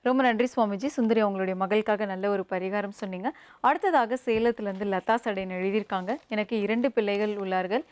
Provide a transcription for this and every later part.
ரொம்ப நன்றி சுவாமிஜி. சுந்தரி உங்களுடைய மகளுக்காக நல்ல ஒரு பரிகாரம் சொன்னீங்க. அடுத்ததாக சேலத்திலிருந்து லதா சடையன் எழுதியிருக்காங்க. எனக்கு 2 பிள்ளைகள் உள்ளார்கள்.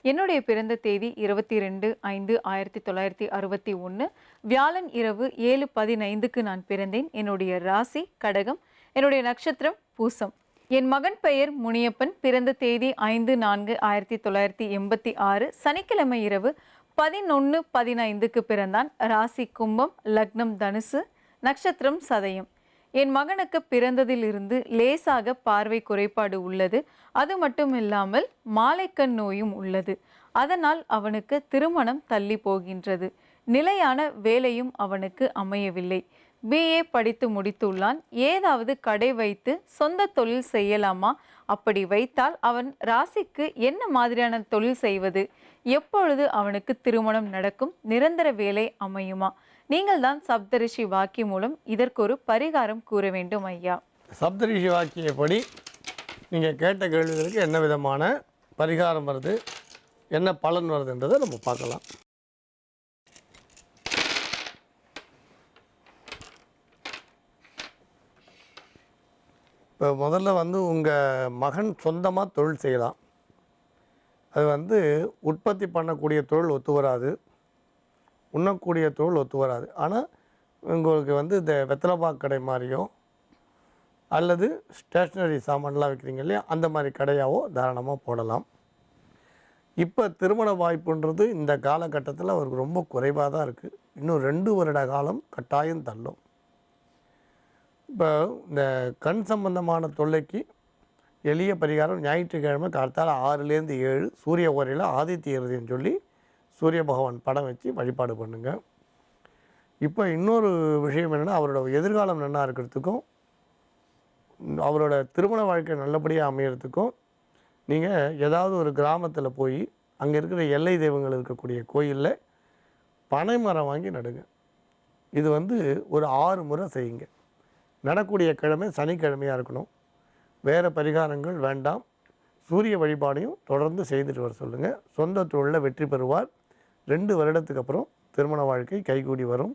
என்னுடைய பிறந்த தேதி 22/5/1961 வியாழன் இரவு 7:15க்கு நான் பிறந்தேன். என்னுடைய ராசி கடகம். என்னுடைய நட்சத்திரம் பூசம். என் மகன் பெயர் முனியப்பன். பிறந்த தேதி 5/4/1986 சனிக்கிழமை இரவு 11:15க்கு பிறந்தான். ராசி கும்பம், லக்னம் தனுசு, நட்சத்திரம் சதயம். என் மகனுக்கு பிறந்ததிலிருந்து லேசாக பார்வை குறைபாடு உள்ளது. அது மட்டும் இல்லாமல் மாலைக்கண் நோயும் உள்ளது. அதனால் அவனுக்கு திருமணம் தள்ளி போகின்றது. நிலையான வேலையும் அவனுக்கு அமையவில்லை. BA படித்து முடித்துள்ளான். ஏதாவது கடை வைத்து சொந்த தொழில் செய்யலாமா? அப்படி வைத்தால் அவன் ராசிக்கு என்ன மாதிரியான தொழில் செய்வது? எப்பொழுது அவனுக்கு திருமணம் நடக்கும்? நிரந்தர வேலை அமையுமா? நீங்கள் தான் சப்தரிஷி வாக்கி மூலம் இதற்கொரு பரிகாரம் கூற வேண்டும் ஐயா. சப்தரிஷி வாக்கியப்படி நீங்கள் கேட்ட கேள்விகளுக்கு என்ன விதமான பரிகாரம் வருது, என்ன பலன் வருதுன்றதை நம்ம பார்க்கலாம். இப்போ முதல்ல உங்கள் மகன் சொந்தமாக தொழில் செய்யலாம். அது உற்பத்தி பண்ணக்கூடிய தொழில் ஒத்து வராது, உண்ணக்கூடிய தொழில் ஒத்து வராது. ஆனால் உங்களுக்கு இந்த வெத்தலைப்பாக்கு கடை மாதிரியோ அல்லது ஸ்டேஷ்னரி சாமான்லாம் விற்கிறீங்க இல்லையா, அந்த மாதிரி கடையாவோ தாராளமாக போடலாம். இப்போ திருமண வாய்ப்புன்றது இந்த காலகட்டத்தில் அவருக்கு ரொம்ப குறைவாக தான் இருக்குது. இன்னும் 2 வருட காலம் கட்டாயம் தள்ளும். இப்போ இந்த கண் சம்பந்தமான தொல்லைக்கு எளிய பரிகாரம் ஞாயிற்றுக்கிழமை காலத்தால் 6லேருந்து 7 சூரிய ஓரையில் ஆதித்ய இறுதின்னு சொல்லி சூரிய பகவான் படம் வச்சு வழிபாடு பண்ணுங்கள். இப்போ இன்னொரு விஷயம் என்னென்னா, அவரோட எதிர்காலம் நல்லா இருக்கிறதுக்கும் அவரோட திருமண வாழ்க்கை நல்லபடியாக அமையறதுக்கும் நீங்கள் ஏதாவது ஒரு கிராமத்தில் போய் அங்கே இருக்கிற எல்லை தெய்வங்கள் இருக்கக்கூடிய கோயிலில் பனை மரம் வாங்கி நடுங்க. இது ஒரு 6 முறை செய்யுங்க. நடக்கூடிய கிழமை சனிக்கிழமையாக இருக்கணும். வேறு பரிகாரங்கள் வேண்டாம். சூரிய வழிபாடையும் தொடர்ந்து செய்துட்டு வர சொல்லுங்கள். சொந்த தொழிலில் வெற்றி பெறுவார். 2 வருடத்துக்கு அப்புறம் திருமண வாழ்க்கை கைகூடி வரும்.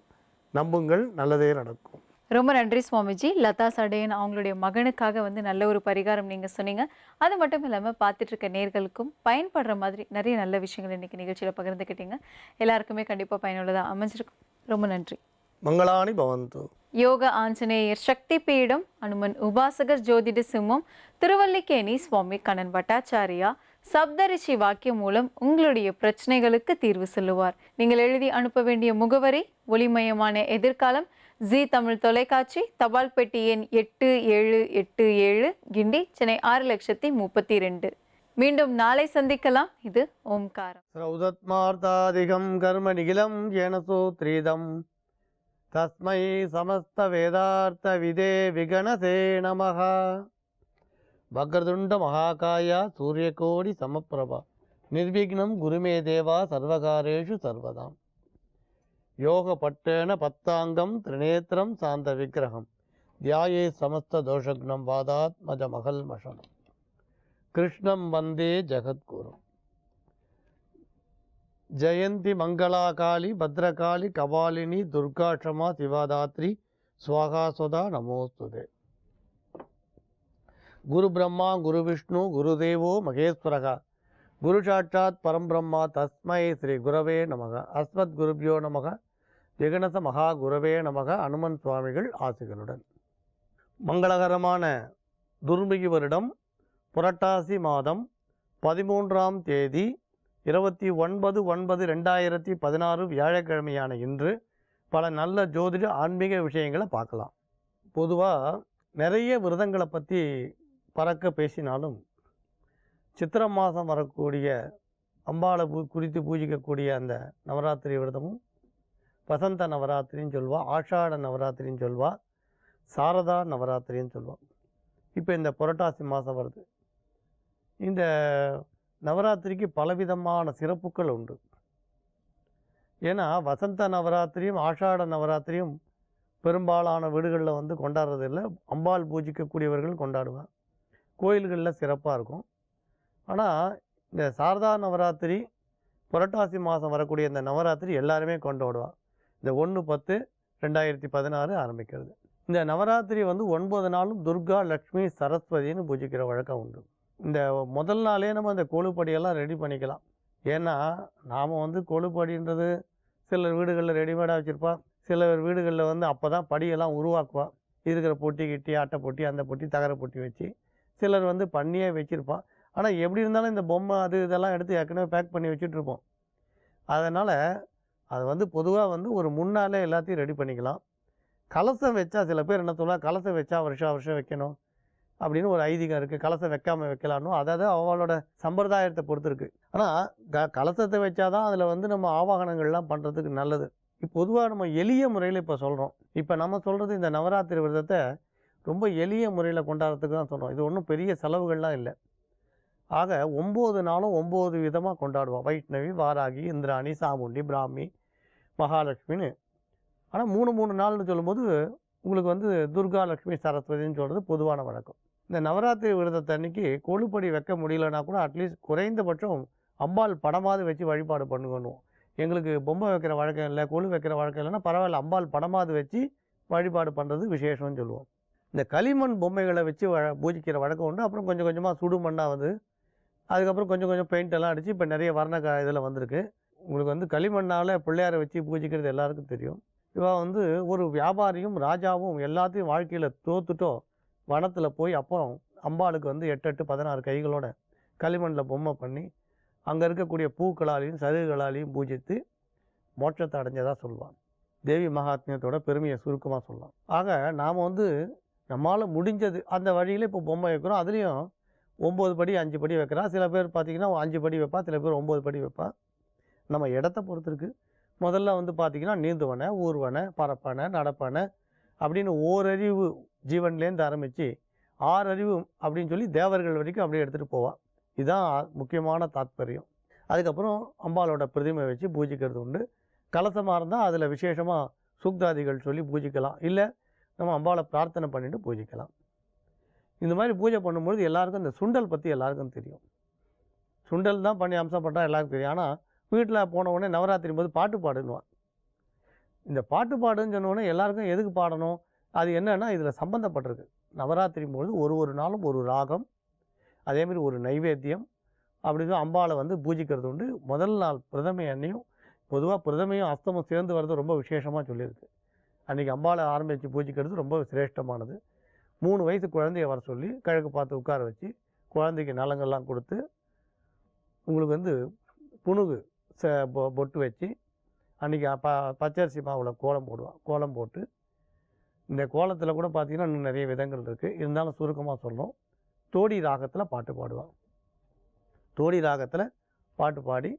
நம்புங்கள், நல்லதே நடக்கும். ரொம்ப நன்றி சுவாமிஜி. லதா சடையன் அவங்களுடைய மகனுக்காக நல்ல ஒரு பரிகாரம் நீங்கள் சொன்னீங்க. அது மட்டும் இல்லாமல் பார்த்துட்டு இருக்க நேர்களுக்கும் பயன்படுற மாதிரி நிறைய நல்ல விஷயங்கள் இன்றைக்கி நிகழ்ச்சியில் பகிர்ந்துக்கிட்டீங்க. எல்லாருக்குமே கண்டிப்பாக பயனுள்ளதாக அமைஞ்சிருக்கும். ரொம்ப நன்றி. மங்களானி பவந்து. யோக ஆஞ்சநேயர் சக்தி பீடம், அனுமன் உபாசகர் ஜோதிட சிம்மம், திருவல்லிக்கேணி சுவாமி கண்ணன் பட்டாச்சாரியா சப்தரிஷி வாக்கியம் மூலம் உங்களுடைய பிரச்சனைகளுக்கு தீர்வு சொல்லுவார். நீங்கள் எழுதி அனுப்ப வேண்டிய முகவரி ஒளிமயமான எதிர்காலம், ஜி தமிழ் தொலைக்காட்சி, தபால் பெட்டி எண் 8787 கிண்டி, சென்னை 6,32,000. மீண்டும் நாளை சந்திக்கலாம். இது ஓம்காரம். ஸ்ரௌதத்மார்த்தாதிகம் கர்ம நிகிலம் ஏனசூத்ரீதம் தஸ்மை சமஸ்த வேதார்த்த விதே விகணசே நமஹ. வக்ரதுண்ட மகாகாய சூரியகோடி சமப்பிரபா நிர்விக்னம் குருமே தேவா சர்வகாரேஷு சர்வதாம். யோக பட்டேன பத்தாங்கம் திரிநேத்திரம் சாந்த விக்கிரகம் தியாயே சமஸ்த தோஷக்னம் வாதாத்மஜ மகள் மஷனம் கிருஷ்ணம் வந்தே ஜகத்குரு. ஜெயந்தி மங்களா காளி பத்ரகாளி கபாலினி துர்கா க்ஷமா சிவாதாத்ரி ஸ்வாகா சுதா நமோஸ்துதே. குரு பிரம்மா குரு விஷ்ணு குரு தேவோ மகேஸ்வரகா குரு சாட்சாத் பரம்பிரம்மா தஸ்மை ஸ்ரீ குரவே நமக. அஸ்மத் குருபியோ நமக. விகணச மகா குரவே நமக. அனுமன் சுவாமிகள் ஆசிகளுடன். மங்களகரமான துர்முகி வருடம் புரட்டாசி மாதம் 13ஆம் தேதி 29/9/2016 வியாழக்கிழமையான இன்று பல நல்ல ஜோதிட ஆன்மீக விஷயங்களை பார்க்கலாம். பொதுவாக நிறைய விரதங்களை பற்றி பறக்க பேசினாலும் சித்திரை மாதம் வரக்கூடிய அம்பாளை குறித்து பூஜிக்கக்கூடிய அந்த நவராத்திரி விரதமும் வசந்த நவராத்திரின்னு சொல்லுவா, ஆஷாட நவராத்திரின்னு சொல்லுவா, சாரதா நவராத்திரின்னு சொல்லுவாள். இப்போ இந்த புரட்டாசி மாதம் வருது. இந்த நவராத்திரிக்கு பலவிதமான சிறப்புகள் உண்டு. ஏன்னா வசந்த நவராத்திரியும் ஆஷாட நவராத்திரியும் பெரும்பாலான வீடுகளில் கொண்டாடுறதில்லை. அம்பாள் பூஜிக்கக்கூடியவர்கள் கொண்டாடுவாங்க. கோயில்களில் சிறப்பாக இருக்கும். ஆனால் இந்த சாரதா நவராத்திரி புரட்டாசி மாதம் வரக்கூடிய இந்த நவராத்திரி எல்லாருமே கொண்டாடுவாங்க. இந்த 1/10/2016 ஆரம்பிக்கிறது. இந்த நவராத்திரி வந்து 9 நாளும் துர்கா, லக்ஷ்மி, சரஸ்வதின்னு பூஜிக்கிற வழக்கம் உண்டு. இந்த முதல் நாளே நம்ம இந்த கொழுப்படியெல்லாம் ரெடி பண்ணிக்கலாம். ஏன்னா நாம் வந்து கொழுப்படின்றது சிலர் வீடுகளில் ரெடிமேடாக வச்சுருப்பா, சிலர் வீடுகளில் வந்து அப்போ தான் படியெல்லாம் உருவாக்குவா. இருக்கிற பொட்டி கிட்டி, அட்டை பொட்டி, அந்த பொட்டி, தகர பொட்டி வச்சு சிலர் வந்து பண்ணியே வச்சுருப்பா. ஆனால் எப்படி இருந்தாலும் இந்த பொம்மை அது இதெல்லாம் எடுத்து ஏற்கனவே பேக் பண்ணி வச்சுட்ருப்போம். அதனால் அது வந்து பொதுவாக வந்து ஒரு முன்னாலே எல்லாத்தையும் ரெடி பண்ணிக்கலாம். கலசம் வச்சா சில பேர் என்ன சொல்லுவாங்க, கலசம் வச்சா வருஷம் வருஷம் வைக்கணும் அப்படின்னு ஒரு ஐதீகம் இருக்குது. கலசம் வைக்காமல் வைக்கலான்னு, அதாவது அவளோட சம்பிரதாயத்தை பொறுத்து இருக்குது. ஆனால் கலசத்தை வச்சாதான் அதில் வந்து நம்ம ஆவாகனங்கள்லாம் பண்ணுறதுக்கு நல்லது. இப்போ பொதுவாக நம்ம எளிய முறையில் இப்போ சொல்கிறோம். இப்போ நம்ம சொல்கிறது இந்த நவராத்திரி விரதத்தை ரொம்ப எளிய முறையில் கொண்டாடுறதுக்கு தான் சொல்கிறோம். இது ஒன்றும் பெரிய செலவுகள்லாம் இல்லை. ஆக 9 நாளும் 9 விதமாக கொண்டாடுவோம். வைஷ்ணவி, வாராகி, இந்திராணி, சாமுண்டி, பிராமி, மகாலட்சுமின்னு. ஆனால் 3 நாள்னு சொல்லும்போது உங்களுக்கு வந்து துர்கா, லக்ஷ்மி, சரஸ்வதின்னு சொல்கிறது பொதுவான வழக்கம். இந்த நவராத்திரி விரதத்தை அன்னைக்கு கொழுப்படி வைக்க முடியலன்னா கூட அட்லீஸ்ட் குறைந்தபட்சம் அம்பாள் படமாவது வச்சு வழிபாடு பண்ணுவோம். எங்களுக்கு பொம்மை வைக்கிற வழக்கம் இல்லை, கொழு வைக்கிற வழக்கம் இல்லைன்னா பரவாயில்ல, அம்பாள் படமாவது வச்சு வழிபாடு பண்ணுறது விசேஷம்னு சொல்லுவோம். இந்த களிமண் பொம்மைகளை வச்சு பூஜிக்கிற வழக்கம் உண்டு. அப்புறம் கொஞ்சம் கொஞ்சமாக சுடு மண்ணாவது, அதுக்கப்புறம் கொஞ்சம் கொஞ்சம் பெயிண்ட் எல்லாம் அடித்து இப்போ நிறைய வர்ண இதில் வந்திருக்கு. உங்களுக்கு வந்து களிமண்ணால் பிள்ளையாரை வச்சு பூஜிக்கிறது எல்லாருக்கும் தெரியும். இவள் வந்து ஒரு வியாபாரியும் ராஜாவும் எல்லாத்தையும் வாழ்க்கையில் தோத்துட்டோ வனத்தில் போய் அப்புறம் அம்பாளுக்கு வந்து 8 16 கைகளோட களிமண்ணில் பொம்மை பண்ணி அங்கே இருக்கக்கூடிய பூக்களாலையும் சருகுகளாலையும் பூஜித்து மோட்சத்தை அடைஞ்சதாக சொல்லுவாள். தேவி மகாத்மியத்தோட பெருமையை சுருக்கமாக சொல்லலாம். ஆக நாம் வந்து நம்மளால் முடிஞ்சது அந்த வழியில் இப்போ பொம்மை வைக்கிறோம். அதுலேயும் 9 படி 5 படி வைக்கிறா. சில பேர் பார்த்திங்கன்னா 5 படி வைப்பா, சில பேர் 9 படி வைப்பா. நம்ம இடத்த பொறுத்து இருக்குது. முதல்ல வந்து பார்த்திங்கன்னா நீந்துவனை, ஊர்வனை, பரப்பனை, நடப்பனை அப்படின்னு ஓரறிவு ஜீவன்லேருந்து ஆரம்பித்து 6 அறிவு அப்படின்னு சொல்லி தேவர்கள் வரைக்கும் அப்படியே எடுத்துகிட்டு போவாள். இதுதான் முக்கியமான தாத்பரியம். அதுக்கப்புறம் அம்பாளோட பிரதிமை வச்சு பூஜிக்கிறது உண்டு. கலசமாக இருந்தால் அதில் விசேஷமாக சூக்தாதிகள் சொல்லி பூஜிக்கலாம். இல்லை நம்ம அம்பாளை பிரார்த்தனை பண்ணிவிட்டு பூஜிக்கலாம். இந்த மாதிரி பூஜை பண்ணும்பொழுது எல்லாருக்கும் இந்த சுண்டல் பற்றி எல்லாருக்கும் தெரியும். சுண்டல் தான் பண்ணி அம்சப்பட்டால் எல்லாருக்கும் தெரியும். ஆனால் வீட்டில் போன உடனே நவராத்திரி போது பாட்டு பாடுன்னுவான். இந்த பாட்டு பாடுன்னு சொன்னோடனே எல்லாருக்கும் எதுக்கு பாடணும், அது என்னன்னா இதில் சம்மந்தப்பட்டிருக்கு. நவராத்திரி போது ஒரு நாளும் ஒரு ராகம், அதேமாதிரி ஒரு நைவேத்தியம் அப்படின்னு அம்பாளை வந்து பூஜிக்கிறது உண்டு. முதல் நாள் பிரதமை அன்னையும், பொதுவாக பிரதமையும் அஸ்தமும் சேர்ந்து வர்றது ரொம்ப விசேஷமாக சொல்லியிருக்கு. அன்றைக்கி அம்பாளை ஆரம்பித்து பூஜிக்கிறது ரொம்ப சிரேஷ்டமானது. 3 வயசு குழந்தைய வர சொல்லி கிழக்கு பார்த்து உட்கார வச்சு குழந்தைக்கு நலங்கள்லாம் கொடுத்து உங்களுக்கு வந்து புணுகு பொட்டு வச்சு அன்றைக்கி பச்சரிசி மாவில் கோலம் போடுவான். கோலம் போட்டு இந்த கோலத்தில் கூட பார்த்திங்கன்னா இன்னும் நிறைய விதங்கள் இருக்குது. இருந்தாலும் சுருக்கமாக சொல்லணும். தோடி ராகத்தில் பாட்டு பாடுவான். தோடி ராகத்தில் பாட்டு பாடி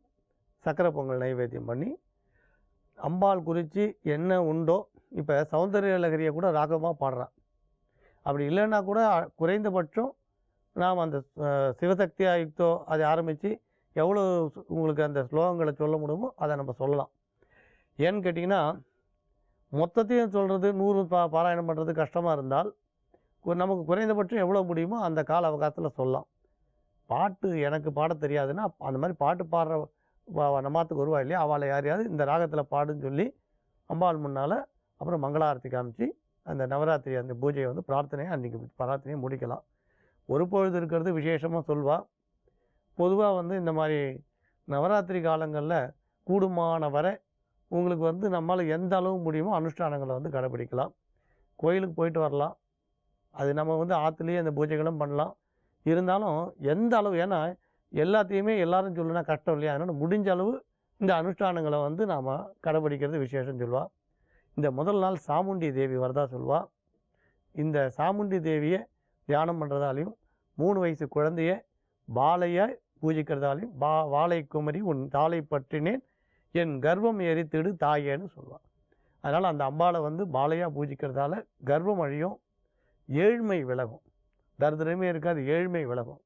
சக்கரை பொங்கல் நைவேத்தியம் பண்ணி அம்பாள் குறித்து என்ன உண்டோ, இப்போ சௌந்தர்யலகரியை கூட ராகமாக பாடுறான். அப்படி இல்லைன்னா கூட குறைந்தபட்சம் நாம் அந்த சிவசக்தி ஆயுக்தோ அதை ஆரம்பித்து எவ்வளோ உங்களுக்கு அந்த ஸ்லோகங்களை சொல்ல முடியுமோ அதை நம்ம சொல்லலாம். ஏன்னு கேட்டிங்கன்னா மொத்தத்தையும் சொல்கிறது 100 பாராயணம் பண்ணுறது கஷ்டமாக இருந்தால் நமக்கு குறைந்தபட்சம் எவ்வளோ முடியுமோ அந்த கால அவகாசத்தில் சொல்லலாம். பாட்டு எனக்கு பாட தெரியாதுன்னா அந்த மாதிரி பாட்டு பாடுற நம்மாத்துக்கு வருவா இல்லையா, அவளை யாரையாவது இந்த ராகத்தில் பாடுன்னு சொல்லி அம்பாள் முன்னால் அப்புறம் மங்களாரத்தி காமிச்சு அந்த நவராத்திரி அந்த பூஜையை வந்து பிரார்த்தனையை அன்றைக்கி பிரார்த்தனையை முடிக்கலாம். ஒரு பொழுது இருக்கிறது விசேஷமாக சொல்வாள். பொதுவாக வந்து இந்த மாதிரி நவராத்திரி காலங்களில் கூடுமான வரை உங்களுக்கு வந்து நம்மளால் எந்த அளவு முடியுமோ அனுஷ்டானங்களை வந்து கடைப்பிடிக்கலாம். கோயிலுக்கு போயிட்டு வரலாம். அது நம்ம வந்து ஆற்றுலேயே அந்த பூஜைகளும் பண்ணலாம். இருந்தாலும் எந்த அளவு, ஏன்னா எல்லாத்தையுமே எல்லாரும் சொல்லுனா கஷ்டம் இல்லையா, அதனால் முடிஞ்ச அளவு இந்த அனுஷ்டானங்களை வந்து நாம் கடைப்பிடிக்கிறது விசேஷம் சொல்லுவாள். இந்த முதல் நாள் சாமுண்டி தேவி வரதா சொல்லுவாள். இந்த சாமுண்டி தேவியை தியானம் பண்ணுறதாலையும் 3 வயசு குழந்தைய பாலையை பூஜிக்கிறதாலையும் வாழை குமரி உன் தாளை பற்றினேன் என் கர்வம் எரித்திடு தாயேன்னு சொல்லுவாள். அதனால் அந்த அம்பாளை வந்து பாலையாக பூஜிக்கிறதால கர்வம் அழியும், ஏழ்மை விலகும், தரித்திரமே இருக்காது, ஏழ்மை விலகும்.